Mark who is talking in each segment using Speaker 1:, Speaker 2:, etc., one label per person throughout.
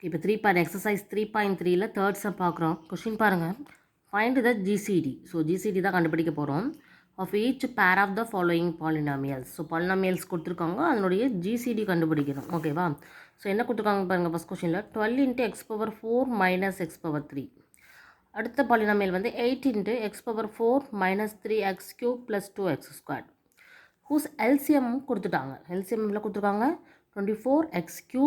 Speaker 1: இப்போ எக்ஸசைஸ் 3.3ல third sum பார்க்குறோம். கொஷின் பாருங்கள். Find the GCD. So GCD தான் கண்டுபிடிக்க போகிறோம். Of each pair of the following polynomials. So polynomials கொடுத்துருக்காங்க, அதனுடைய ஜிசிடி கண்டுபிடிக்கணும். ஓகேவா? ஸோ என்ன கொடுத்துருக்காங்க பாருங்கள். ஃபஸ்ட் கொஷினில் 12 × x⁴ மைனஸ் x⁴. அடுத்த பாலினாமியல் வந்து 8 × x⁴ -3x³ + 2x². Whose LCM கொடுத்துட்டாங்க. எல்சிஎம் எவ்வளோ கொடுத்துருக்காங்க? 24x³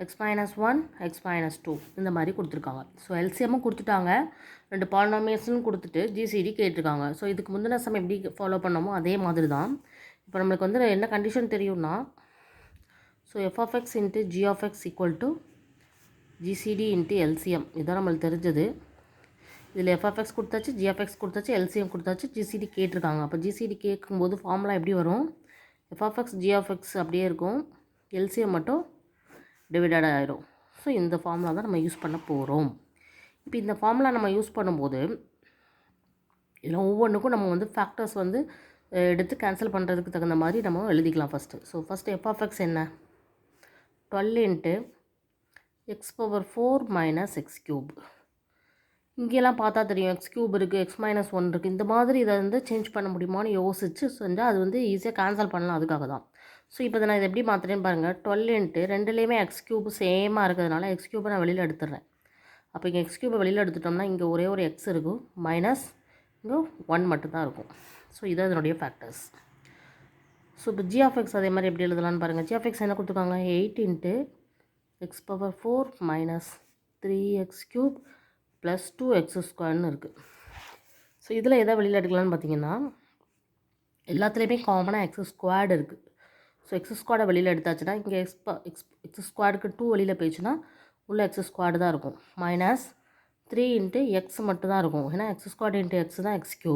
Speaker 1: x-1 x-2 இந்த மாதிரி கொடுத்துருக்காங்க. ஸோ எல்சிஎம்மும் கொடுத்துட்டாங்க, ரெண்டு பாலினாமியல்ஸ்னு கொடுத்துட்டு ஜிசிடி கேட்டிருக்காங்க. ஸோ இதுக்கு முந்தின சம் எப்படி ஃபாலோ பண்ணோமோ அதே மாதிரி தான். இப்போ நம்மளுக்கு வந்து என்ன கண்டிஷன் தெரியும்னா, so f(x) × g(x) = GCD × LCM. இதுதான் நம்மளுக்கு தெரிஞ்சது. இதில் f(x) கொடுத்தாச்சு, g(x) கொடுத்தாச்சு, LCM கொடுத்தாச்சு, GCD கேட்டிருக்காங்க. அப்போ GCD கேட்கும்போது ஃபார்முலா எப்படி வரும்? f(x) g(x) அப்படியே இருக்கும், LCM மட்டும் டிவைடட் ஆகிடும். ஸோ இந்த ஃபார்முலா தான் நம்ம யூஸ் பண்ண போகிறோம். இப்போ இந்த ஃபார்முலா நம்ம யூஸ் பண்ணும்போது இதில் ஒவ்வொன்றுக்கும் நம்ம வந்து ஃபேக்டர்ஸ் வந்து எடுத்து கேன்சல் பண்ணுறதுக்கு தகுந்த மாதிரி நம்ம எழுதிக்கலாம் ஃபஸ்ட்டு. ஸோ ஃபஸ்ட்டு f(x) என்ன? 12 × x⁴ - x³. இங்கெல்லாம் பார்த்தா தெரியும், x³ இருக்குது, x-1 இருக்குது. இந்த மாதிரி இதை வந்து சேஞ்ச் பண்ண முடியுமான்னு யோசிச்சு செஞ்சால் அது வந்து ஈஸியாக கேன்சல் பண்ணலாம். அதுக்காக தான். ஸோ இப்போ நான் இதை எப்படி மாற்றுறேன்னு பாருங்கள். 12 ரெண்டுலேயுமே x³ சேமாக இருக்கிறதுனால x³ நான் வெளியில் எடுத்துடுறேன். அப்போ இங்கே x³ வெளியில் எடுத்துட்டோம்னா இங்கே ஒரே ஒரு x இருக்கும், மைனஸ் இங்கே 1 மட்டும்தான் இருக்கும். ஸோ இது அதனுடைய ஃபேக்டர்ஸ். ஸோ இப்போ g(x) அதே மாதிரி எப்படி எழுதலான்னு பாருங்கள். g(x) என்ன கொடுத்துருக்காங்க? 8 × x⁴ - 3x³ + 2x² இருக்குது. ஸோ இதில் எதை வெளியில் எடுக்கலான்னு பார்த்தீங்கன்னா, எல்லாத்துலேயுமே காமனாக x² இருக்குது. ஸோ x² வெளியில் எடுத்தாச்சுன்னா இங்கே x²க்கு 2 வெளியில் போயிடுச்சுன்னா உள்ள x² தான் இருக்கும், மைனஸ் 3 × x மட்டும்தான் இருக்கும். ஏன்னா x² × x தான் x³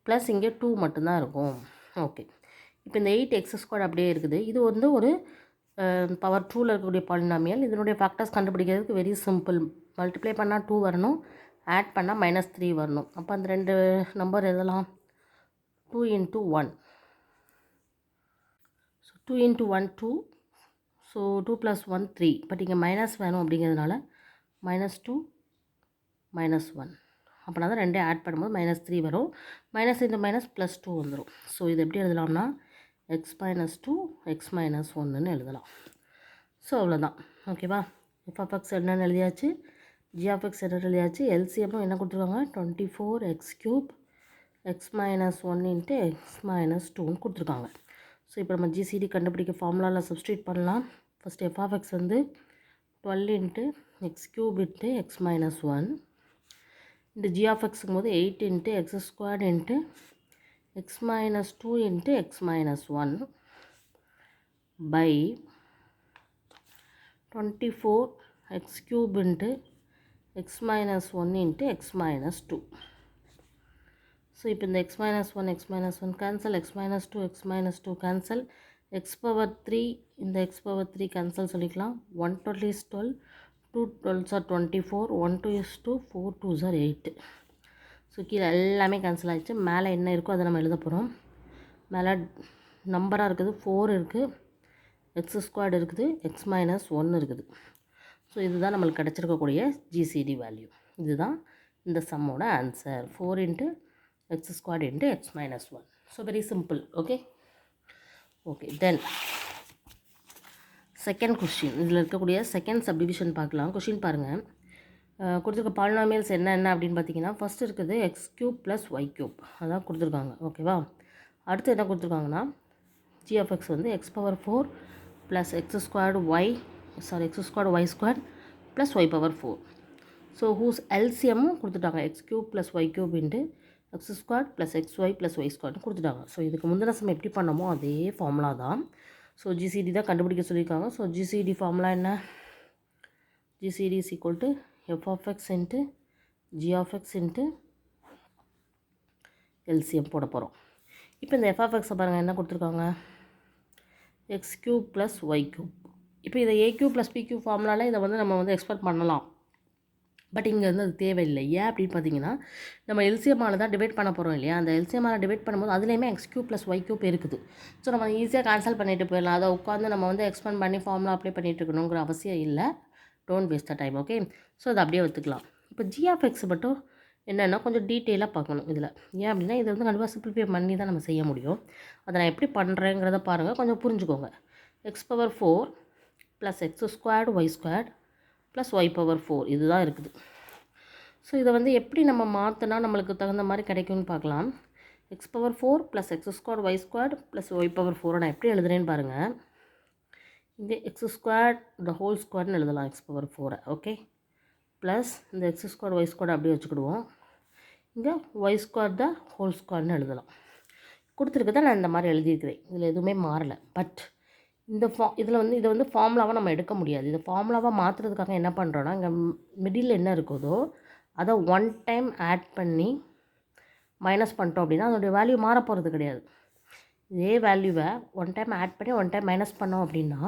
Speaker 1: ப்ளஸ் இங்கே 2 மட்டும்தான் இருக்கும். ஓகே, இப்போ இந்த 8x² அப்படியே இருக்குது. இது வந்து ஒரு பவர் 2ல் இருக்கக்கூடிய பாலினாமியல். இதனுடைய ஃபேக்டர்ஸ் கண்டுபிடிக்கிறதுக்கு வெரி சிம்பிள். மல்டிப்ளை பண்ணால் 2 வரணும், ஆட் பண்ணால் -3 வரணும். அப்போ அந்த ரெண்டு நம்பர் எழுதலாம். 2 × 1. ஸோ 2 × 1 2. ஸோ 2 + 1 3. பட் இங்கே மைனஸ் வேணும் அப்படிங்கிறதுனால -2 -1. அப்படின்னா தான் ரெண்டே ஆட் பண்ணும்போது -3 வரும். மைனஸ் இந்த மைனஸ் +2 வந்துடும். ஸோ இது எப்படி எழுதலாம்னா x-2 x-1ன்னு எழுதலாம். ஸோ அவ்வளோதான். ஓகேவா? f(x) என்னன்னு எழுதியாச்சு, g(x) என்னன்னு எழுதியாச்சு. எல்சிஎம்மும் என்ன கொடுத்துருக்காங்க? 24x³ x-1 × x-2ன்னு கொடுத்துருக்காங்க. ஸோ இப்போ நம்ம ஜிசிடி கண்டுபிடிக்க ஃபார்முலாவில் சப்ஸ்டியூட் பண்ணலாம். ஃபஸ்ட்டு f(x) வந்து 12 × x³ × x-1 இந்த g(x) போது 8 × x² × x-2 × x-1 by 24x³ × x-1 × x-2. So இப்போ இந்த x-1 x-1 cancel, x-2 x-2 cancel, x⁴ இந்த x⁴ கேன்சல் சொல்லிக்கலாம். 1 12 is 12, 2 12s are 24, 1 2 is 2, 4 2s are 8. So கீழே எல்லாமே கேன்சல் ஆகிடுச்சு. மேலே என்ன இருக்கோ அதை நம்ம எழுத போகிறோம். மேலே நம்பராக இருக்குது, 4 இருக்குது, x² இருக்குது, x-1 இருக்குது. ஸோ இதுதான் நம்மளுக்கு கிடச்சிருக்கக்கூடிய ஜிசிடி வேல்யூ. இதுதான் இந்த சம்மோட answer. 4 × x² × x-1. So very simple. Okay okay then second question. இதில் இருக்கக்கூடிய செகண்ட் சப்டிவிஷன் பார்க்கலாம். கொஸ்டின் பாருங்கள். கொடுத்துருக்க பாலினாமியல்ஸ் என்ன அப்படின்னு பார்த்தீங்கன்னா, ஃபஸ்ட் இருக்குது x³ + y³ அதான் கொடுத்துருக்காங்க. ஓகேவா? அடுத்து என்ன கொடுத்துருக்காங்கன்னா, g(x) வந்து x⁴ + x² y² + y⁴. So whose எல்சிஎம்மும் கொடுத்துட்டாங்க. x³ + y³ × x² + xy + y² கொடுத்துட்டாங்க. ஸோ இதுக்கு முந்தின சம் எப்படி பண்ணமோ அதே ஃபார்முலா தான். ஸோ ஜிசிடி தான் கண்டுபிடிக்க சொல்லியிருக்காங்க. ஸோ ஜிசிடி ஃபார்முலா என்ன? GCD is equal to f(x) × g(x) × LCM போட போகிறோம். இப்போ இந்த f(x) பாருங்கள் என்ன கொடுத்துருக்காங்க? x³ + y³. இப்போ இதை a³ + p³ ஃபார்முலாவில் இதை வந்து நம்ம வந்து எக்ஸ்பெக்ட் பண்ணலாம். பட் இங்கே வந்து அது தேவையில்லை. ஏன் அப்படின்னு பார்த்தீங்கன்னா, நம்ம எல்சிஎம்மால் தான் டிவைட் பண்ண போகிறோம் இல்லையா? அந்த எல்சிஎம்மால் டிவைட் பண்ணும்போது அதுலேயுமே x³ + y³ இருக்குது. ஸோ நம்ம ஈஸியாக கேன்சல் பண்ணிட்டு போயிடலாம். அதை உட்காந்து நம்ம வந்து எக்ஸ்பெண்ட் பண்ணி ஃபார்முலா அப்ளை பண்ணிட்டு இருக்கணுங்கிற அவசியம் இல்லை. Don't waste the time. Okay, so அதை அப்படியே எடுத்துக்கலாம். இப்போ ஜி ஆஃப் எக்ஸ் மட்டும் என்னென்னா கொஞ்சம் டீட்டெயிலாக பார்க்கணும் இதில். ஏன் அப்படின்னா இதை வந்து கண்டிப்பாக சிம்பிளிஃபை பண்ணி தான் நம்ம செய்ய முடியும். அதை நான் எப்படி பண்ணுறேங்கிறத பாருங்கள், கொஞ்சம் புரிஞ்சுக்கோங்க. X power 4 plus x squared y squared plus y power 4 இதுதான் இருக்குது. ஸோ இதை வந்து எப்படி நம்ம மாற்றினா நம்மளுக்கு தகுந்த மாதிரி கிடைக்கும்னு பார்க்கலாம். X power 4 plus x squared y squared plus y power 4 நான் எப்படி எழுதுறேன்னு பாருங்கள். இங்கே எக்ஸ் ஸ்கொயர்ட் த ஹோல் ஸ்கொயர்னு எழுதலாம் எக்ஸ் பவர் 4. ஓகே, ப்ளஸ் இந்த எக்ஸ் ஸ்கொயர் ஒய் ஸ்கொயர் அப்படியே வச்சுக்கிடுவோம். இங்கே ஒய் ஸ்கொயர் த ஹோல் ஸ்கொயர்னு எழுதலாம். கொடுத்துருக்கதான் நான் இந்த மாதிரி எழுதியிருக்கிறேன், இதில் எதுவுமே மாறலை. பட் இந்த இதை வந்து ஃபார்முலாவாக நம்ம எடுக்க முடியாது. இதை ஃபார்முலாவாக மாற்றுறதுக்காக என்ன பண்ணுறோன்னா, இங்கே மிடில் என்ன இருக்குதோ அதை 1 டைம் ஆட் பண்ணி மைனஸ் பண்ணிட்டோம் அப்படின்னா அதோடைய வேல்யூ மாற போகிறது கிடையாது. இதே வேல்யூவை 1 டைம் ஆட் பண்ணி 1 டைம் மைனஸ் பண்ணோம் அப்படின்னா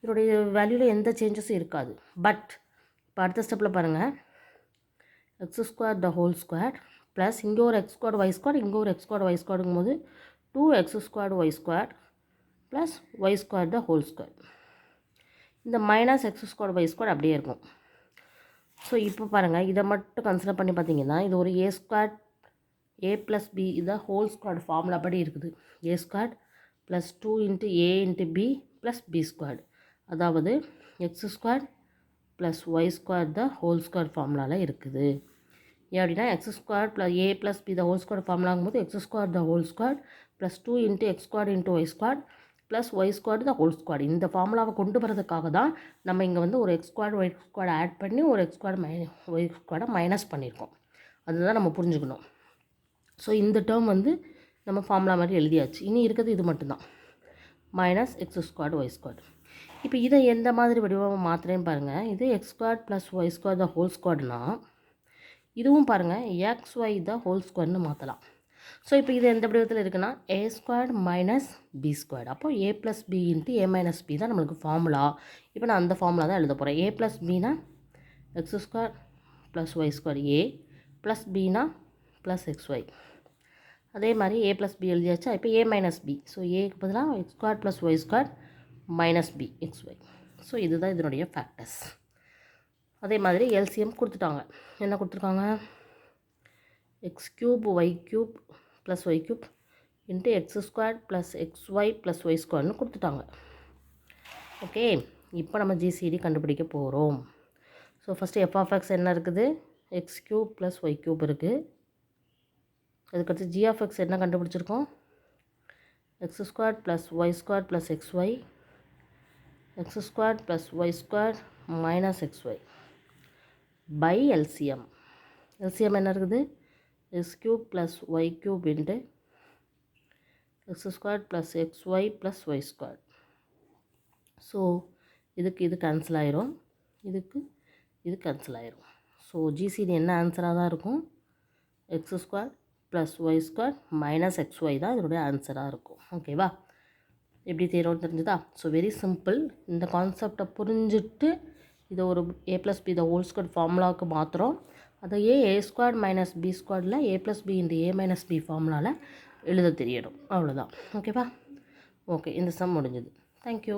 Speaker 1: இதோடைய வேல்யூவில் எந்த சேஞ்சஸும் இருக்காது. பட் இப்போ அடுத்த ஸ்டெப்பில் பாருங்கள், X square the whole square plus இங்கே ஒரு எக்ஸ் ஸ்கொயர் ஒய் ஸ்கொயர் இங்கே ஒரு எக்ஸ் ஸ்கொயர் ஒய் ஸ்கொயருங்கும் போது 2x square y square plus y square the whole square. இந்த minus x square y square அப்படியே இருக்கும். ஸோ இப்போ பாருங்கள், இதை மட்டும் கன்சிடர் பண்ணி பார்த்தீங்கன்னா இது ஒரு A square A plus B இதை ஹோல் ஸ்கொயர் ஃபார்முலா படி இருக்குது. A square plus 2 into A into B plus B square, அதாவது x square plus y square the whole square ஃபார்முலாவில் இருக்குது. ஏன் அப்படின்னா x square plus A plus B the whole square ஃபார்முலாங்கும் போது x square the whole square plus 2 into x square into y square plus y square the whole square. இந்த ஃபார்முலாவை கொண்டு வரதுக்காக தான் நம்ம இங்கே வந்து ஒரு x square y square add பண்ணி ஒரு எக்ஸ் ஸ்கொயர் ஒய் ஸ்கொயரை மைனஸ் பண்ணியிருக்கோம். அதுதான் நம்ம புரிஞ்சுக்கணும். ஸோ இந்த டேர்ம் வந்து நம்ம ஃபார்முலா மாதிரி எழுதியாச்சு. இனி இருக்கிறது இது மட்டும்தான், minus x square y square. இப்போ இதை எந்த மாதிரி வடிவமாக மாற்றுறேன்னு பாருங்கள். இது x square plus y square the whole ஸ்கொயர்னா இதுவும் பாருங்கள் எக்ஸ் ஒய் த ஹோல் ஸ்கொயர்னு மாற்றலாம். ஸோ இப்போ இது எந்த வடிவத்தில் இருக்குன்னா ஏ ஸ்கொயர் மைனஸ் பி ஸ்கொயர். அப்போது ஏ plus B into A minus B தான் நம்மளுக்கு ஃபார்முலா. இப்போ நான் அந்த ஃபார்முலா தான் எழுத போகிறேன். ஏ ப்ளஸ் பினா x square plus y square A plus பினா ப்ளஸ் எக்ஸ் ஒய். அதே மாதிரி ஏ ப்ளஸ் பி எழுதியாச்சா. இப்போ ஏ மைனஸ் பி, ஸோ ஏக்கு பதிலாக x square plus y square minus B x y. So இதுதான் இதனுடைய ஃபேக்டர்ஸ். அதே மாதிரி எல்சிஎம் கொடுத்துட்டாங்க. என்ன கொடுத்துருக்காங்க, x cube y cube plus y cube into x square plus x y plus y ஸ்கொயர்னு கொடுத்துட்டாங்க. ஓகே, இப்போ நம்ம ஜிசிடி கண்டுபிடிக்க போகிறோம். So first f of x என்ன இருக்குது, x cube plus y cube இருக்குது. அதுக்கடுத்து ஜி ஆஃப் எக்ஸ் என்ன கண்டுபிடிச்சிருக்கோம், x square plus y square plus x y x square plus y square minus x y by LCM. LCM என்ன இருக்குது, x cube plus y cube into x square plus x y plus y square. So இதுக்கு இது cancel ஆயிரும், இதுக்கு இது cancel ஆயிரும். So GCD என்ன ஆன்சராக தான் இருக்கும், x square plus y square minus x y தான் இதனுடைய ஆன்சராக இருக்கும். ஓகேவா, எப்படி தேர்வுன்னு தெரிஞ்சுதா. So very simple. இந்த கான்செப்டை புரிஞ்சுட்டு இதை ஒரு A plus B the whole square ஃபார்முலாவுக்கு மாற்றுறோம். அதை ஏ ஸ்கொயர் மைனஸ் பி ஸ்கொயரில் A plus B into A minus B ஃபார்முலாவில் எழுத தெரியணும். அவ்வளோதான். ஓகேவா, ஓகே, இந்த சம் முடிஞ்சது. தேங்க்யூ.